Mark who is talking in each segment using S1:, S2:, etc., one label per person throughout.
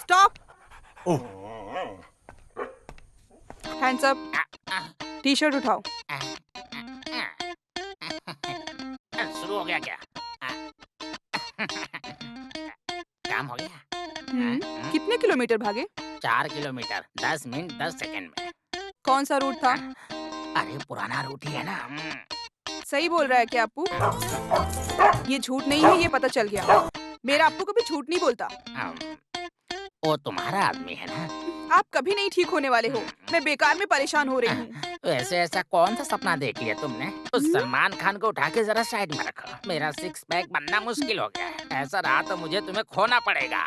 S1: Stop.
S2: ओह,
S1: hands up. T shirt उठाओ।
S3: शुरू हो गया क्या? काम हो गया?
S1: कितने किलोमीटर भागे?
S3: 4 किलोमीटर 10 मिनट 10 सेकंड में।
S1: कौन सा रूट था?
S3: अरे पुराना रूट ही है ना।
S1: सही बोल रहा है क्या अप्पू? ये झूठ नहीं है, ये पता चल गया। मेरा अप्पू कभी झूठ नहीं बोलता।
S3: वो तुम्हारा आदमी है ना।
S1: आप कभी नहीं ठीक होने वाले हो। मैं बेकार में परेशान हो रही हूँ।
S3: वैसे ऐसा कौन सा सपना देख लिया तुमने? उस सलमान खान को उठा के जरा साइड में रखो। मेरा 6 पैक बनना मुश्किल हो गया है। ऐसा रहा तो मुझे तुम्हें खोना पड़ेगा।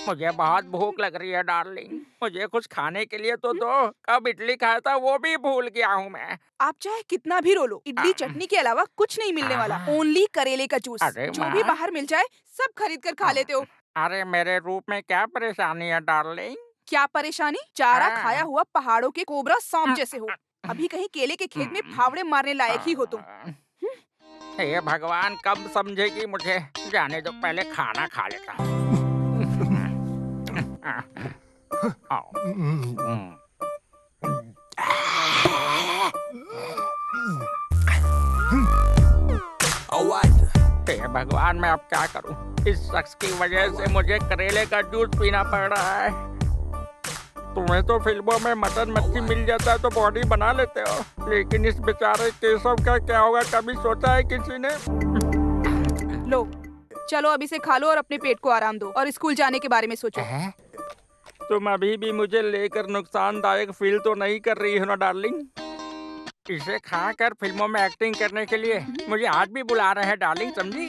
S3: मुझे बहुत भूख लग रही है डार्लिंग। मुझे कुछ खाने के लिए तो दो। कब इडली खाया था वो भी भूल गया हूँ मैं।
S1: आप चाहे कितना भी रो लो, इडली चटनी के अलावा कुछ नहीं मिलने वाला। ओनली करेले का जूस।
S3: अरे
S1: जो
S3: माँ।
S1: भी बाहर मिल जाए सब खरीद कर खा लेते हो।
S3: अरे मेरे रूप में क्या परेशानी है डार्लिंग?
S1: क्या परेशानी? चारा खाया हुआ पहाड़ों के कोबरा सांप जैसे हो। अभी कहीं केले के खेत में फावड़े मारने लायक ही हो तुम।
S3: हे भगवान, कब समझेगी मुझे? जाने दो, पहले खाना खा लेता हूँ। हे भगवान, मैं अब क्या करूं? इस शख्स की वजह से मुझे करेले का जूस पीना पड़ रहा है। तुम्हें तो फिल्मों में मटन मच्छी मिल जाता है तो बॉडी बना लेते हो, लेकिन इस बेचारे केशव का क्या होगा? कभी सोचा है किसी ने?
S1: लो चलो अब इसे खा लो और अपने पेट को आराम दो और स्कूल जाने के बारे में सोचो।
S3: तुम अभी भी मुझे लेकर नुकसानदायक फील तो नहीं कर रही हो ना डार्लिंग? इसे खाकर फिल्मों में एक्टिंग करने के लिए मुझे आज भी बुला रहे हैं डार्लिंग, समझी?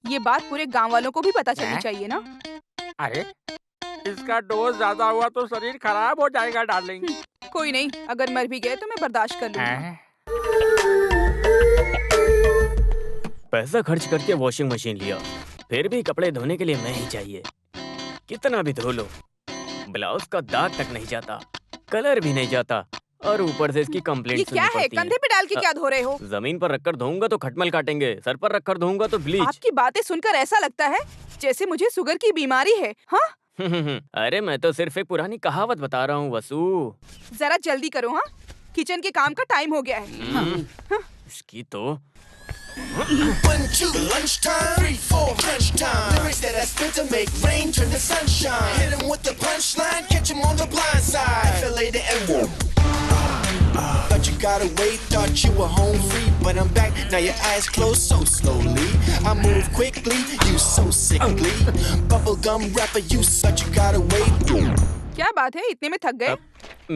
S1: ये बात पूरे गांव वालों को भी पता चलनी चाहिए ना।
S3: अरे इसका डोज ज्यादा हुआ तो शरीर खराब हो जाएगा डार्लिंग।
S1: कोई नहीं, अगर मर भी गए तो मैं बर्दाश्त कर लूंगी।
S4: पैसा खर्च करके वॉशिंग मशीन लिया, फिर भी कपड़े धोने के लिए मैं ही चाहिए। कितना भी धो लो, ब्लाउज का दाग तक नहीं जाता, कलर भी नहीं जाता, और ऊपर से इसकी कंप्लेंट
S1: ये
S4: सुननी
S1: क्या है?
S4: पड़ती है।
S1: कंधे पे डाल के क्या धो रहे हो?
S4: जमीन पर रखकर धोऊंगा तो खटमल काटेंगे, सर पर रखकर धोऊंगा तो ब्लीच।
S1: आपकी बातें सुनकर ऐसा लगता है जैसे मुझे शुगर की बीमारी है। हाँ?
S4: अरे मैं तो सिर्फ एक पुरानी कहावत बता रहा हूँ वसु।
S1: जरा जल्दी करो। हाँ, किचन के काम का टाइम हो गया है। हाँ।
S4: इसकी तो
S5: 1, 2, lunchtime. 3, 4, crunch time. Lyrics that I spit to make rain turn to sunshine. Hit 'em with the punchline, catch 'em on the blind side. Fillet the N-word. Thought you got away, thought you were home free, but I'm back. Now your eyes closed so slowly. I move quickly, you so sickly. Bubblegum rapper, you such you got away.
S1: क्या बात है, इतने में थक गए?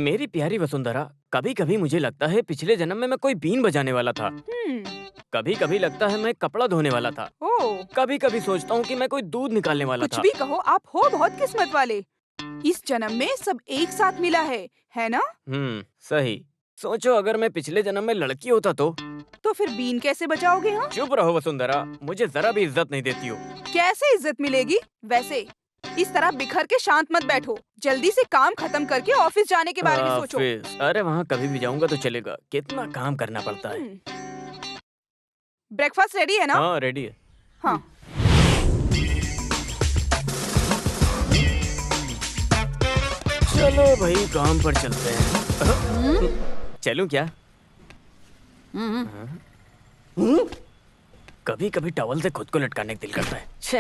S4: मेरी प्यारी वसुंधरा, कभी कभी मुझे लगता है पिछले जन्म में मैं कोई बीन बजाने वाला था। कभी कभी लगता है मैं कपड़ा धोने वाला था। कभी कभी सोचता हूँ कि मैं कोई दूध निकालने वाला था।
S1: कुछ भी कहो, आप हो बहुत किस्मत वाले। इस जन्म में सब एक साथ मिला है ना?
S4: सही। सोचो अगर मैं पिछले जन्म में लड़की होता तो
S1: फिर बीन कैसे बचाओगे? हाँ?
S4: चुप रहो वसुंधरा, मुझे जरा भी इज्जत नहीं देती हो।
S1: कैसे इज्जत मिलेगी? वैसे इस तरह बिखर के शांत मत बैठो, जल्दी से काम खत्म करके ऑफिस जाने के बारे में सोचो।
S4: अरे वहाँ कभी भी जाऊंगा तो चलेगा, कितना काम करना पड़ता है।
S1: ब्रेकफास्ट रेडी है ना?
S4: हाँ रेडी है।
S1: हाँ।
S4: चलो भाई काम पर चलते हैं। चलूं क्या? कभी कभी टॉवल से खुद को लटकाने का दिल करता है। छे।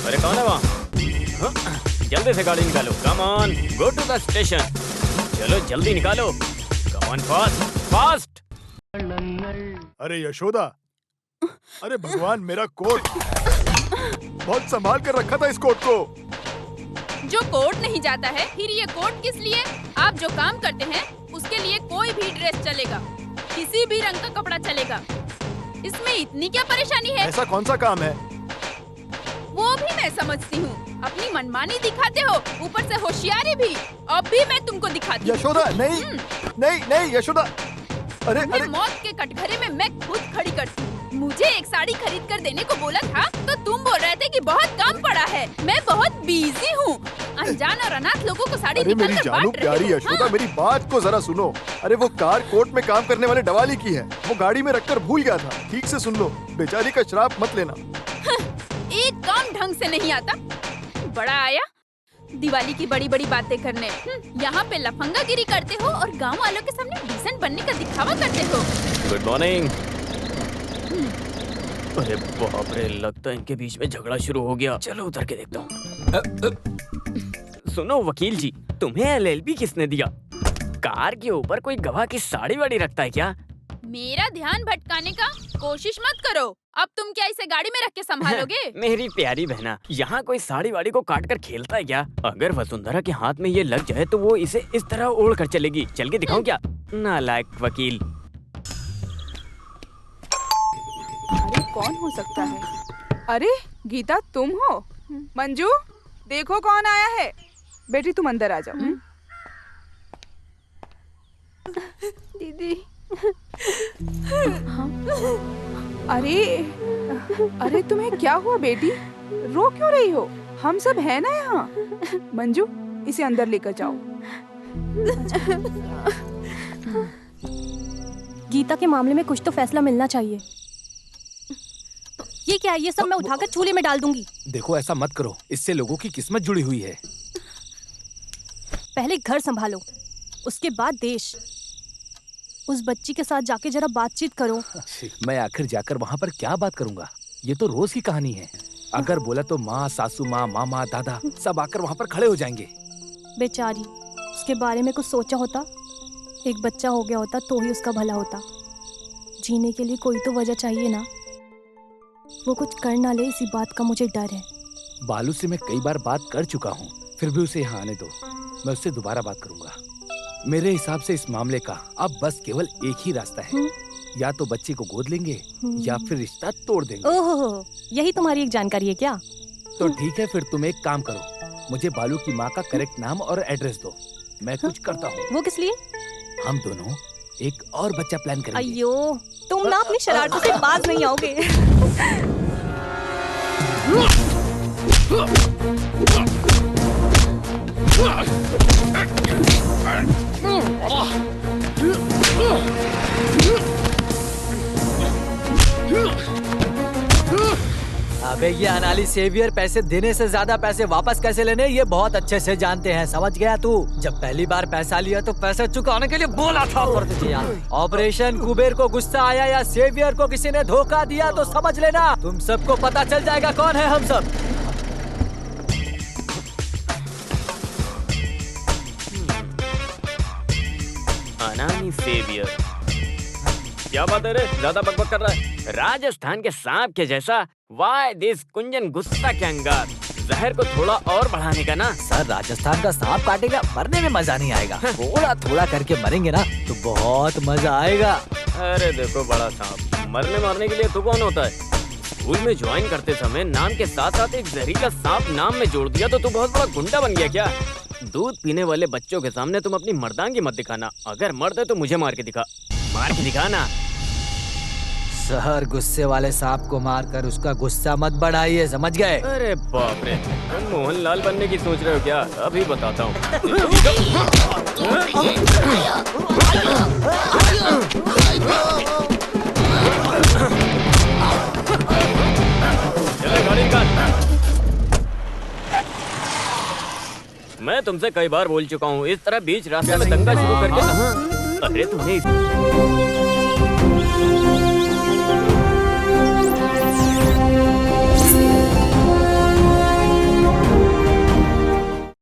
S4: अरे कौन है वहाँ? जल्दी से गाड़ी निकालो। कम on, go to the station. चलो जल्दी निकालो। कम ऑन, फास्ट फास्ट।
S2: अरे यशोदा, अरे भगवान, मेरा कोट बहुत संभाल कर रखा था। इस कोट को
S6: जो कोट नहीं जाता है, फिर ये कोट किस लिए? आप जो काम करते हैं उसके लिए कोई भी ड्रेस चलेगा, किसी भी रंग का कपड़ा चलेगा। इसमें इतनी क्या परेशानी है?
S2: ऐसा कौन सा काम है?
S6: वो भी मैं समझती हूँ। अपनी मनमानी दिखाते हो, ऊपर से होशियारी भी। अब भी मैं तुमको दिखाती हूँ।
S2: यशोदा, नहीं नहीं नहीं यशोदा। अरे
S6: मौत के कटघरे में मैं खुद खड़ी करती हूँ। मुझे एक साड़ी खरीद कर देने को बोला था तो तुम बोल रहे थे कि बहुत काम पड़ा है। मैं बहुत बिजी हूँ। अनजान और अनाथ लोगों को साड़ी
S2: अरे मेरी
S6: निकाल कर
S2: जानू
S6: बांट
S2: प्यारी
S6: रहे हो।
S2: यशोदा, मेरी बात को जरा सुनो। अरे वो कार कोर्ट में काम करने वाले डवाली की है, वो गाड़ी में रखकर भूल गया था। ठीक से सुन लो, बेचारी का श्राप मत लेना।
S6: एक काम ढंग से नहीं आता। बड़ा आया दिवाली की बड़ी बड़ी बातें करने। यहाँ पे लफंगागिरी करते हो और गांव वालों के सामने डिसेंट बनने का दिखावा करते हो।
S4: Good morning. अरे बाप रे, लगता है इनके बीच में झगड़ा शुरू हो गया। चलो उधर के देखता हूँ। सुनो वकील जी, तुम्हें एलएलबी किसने दिया? कार के ऊपर कोई गवाह की साड़ी वाड़ी रखता है क्या?
S6: मेरा ध्यान भटकाने का कोशिश मत करो। अब तुम क्या इसे गाड़ी में रख के संभालोगे?
S4: मेरी प्यारी बहना, यहाँ कोई साड़ी वाड़ी को काट कर खेलता है क्या? अगर वसुंधरा के हाथ में ये लग जाए तो वो इसे इस तरह ओढ़ कर चलेगी। चल के दिखाऊं क्या? नालायक वकील।
S1: अरे कौन हो सकता है? अरे गीता, तुम हो? मंजू, देखो कौन आया है। बेटी तुम अंदर आ जाओ।
S7: दीदी।
S1: अरे तुम्हें क्या हुआ बेटी? रो क्यों रही हो? हम सब है ना यहाँ। मंजू, इसे अंदर लेकर जाओ।
S7: गीता के मामले में कुछ तो फैसला मिलना चाहिए। ये क्या है? ये सब मैं उठाकर चूल्हे में डाल दूंगी।
S8: देखो ऐसा मत करो, इससे लोगों की किस्मत जुड़ी हुई है।
S7: पहले घर संभालो, उसके बाद देश। उस बच्ची के साथ जाके जरा बातचीत करो।
S8: मैं आखिर जाकर वहाँ पर क्या बात करूँगा? ये तो रोज की कहानी है। अगर बोला तो माँ, सासू माँ, मामा, दादा सब आकर वहाँ पर खड़े हो जाएंगे।
S7: बेचारी, उसके बारे में कुछ सोचा होता। एक बच्चा हो गया होता तो ही उसका भला होता। जीने के लिए कोई तो वजह चाहिए ना। वो कुछ कर ना ले, इसी बात का मुझे डर है।
S8: बालू से मैं कई बार बात कर चुका हूँ, फिर भी उसे यहाँ आने दो। मैं उससे दोबारा बात करूंगा। मेरे हिसाब से इस मामले का अब बस केवल एक ही रास्ता है। या तो बच्चे को गोद लेंगे या फिर रिश्ता तोड़ देंगे।
S7: ओहो, यही तुम्हारी एक जानकारी है क्या?
S8: तो ठीक है, फिर तुम एक काम करो, मुझे बालू की माँ का करेक्ट नाम और एड्रेस दो। मैं कुछ करता हूँ।
S7: वो किस लिए?
S8: हम दोनों एक और बच्चा प्लान करेंगे।
S7: अयो, तुम ना अपनी शरारतों से बाज नहीं आओगे।
S9: अबे ये अनाली सेवियर पैसे देने से ज्यादा पैसे वापस कैसे लेने ये बहुत अच्छे से जानते हैं। समझ गया तू? जब पहली बार पैसा लिया तो पैसे चुकाने के लिए बोला था पर तुझे यार। ऑपरेशन कुबेर को गुस्सा आया या सेवियर को किसी ने धोखा दिया तो समझ लेना तुम सबको पता चल जाएगा कौन है हम सब।
S4: अनानी सेवियर, क्या बात है रे? ज्यादा बकबक कर रहा है। राजस्थान के सांप के जैसा। वाई दिस कुंजन गुस्सा के अंगार। जहर को थोड़ा और बढ़ाने का ना।
S9: सर, राजस्थान का सांप काटेगा, मरने में मजा नहीं आएगा। थोड़ा थोड़ा करके मरेंगे ना तो बहुत मजा आएगा।
S4: अरे देखो बड़ा सांप, मरने मारने के लिए तू कौन होता है? स्कूल में ज्वाइन करते समय नाम के साथ साथ एक जहरीला सांप नाम में जोड़ दिया तो तू बहुत बड़ा गुंडा बन गया क्या? दूध पीने वाले बच्चों के सामने तुम अपनी मर्दांगी मत दिखाना। अगर मर्द है तो मुझे मार के दिखा। मार के दिखाना।
S9: सर, गुस्से वाले सांप को मारकर उसका गुस्सा मत बढ़ाइए, समझ गए?
S4: अरे बाप रे, तुम मोहनलाल बनने की सोच रहे हो क्या? अभी बताता हूँ। चलो गाड़ी निकाल। मैं तुमसे कई बार बोल चुका हूँ, इस तरह बीच रास्ते में दंगा शुरू करके। अरे तुमने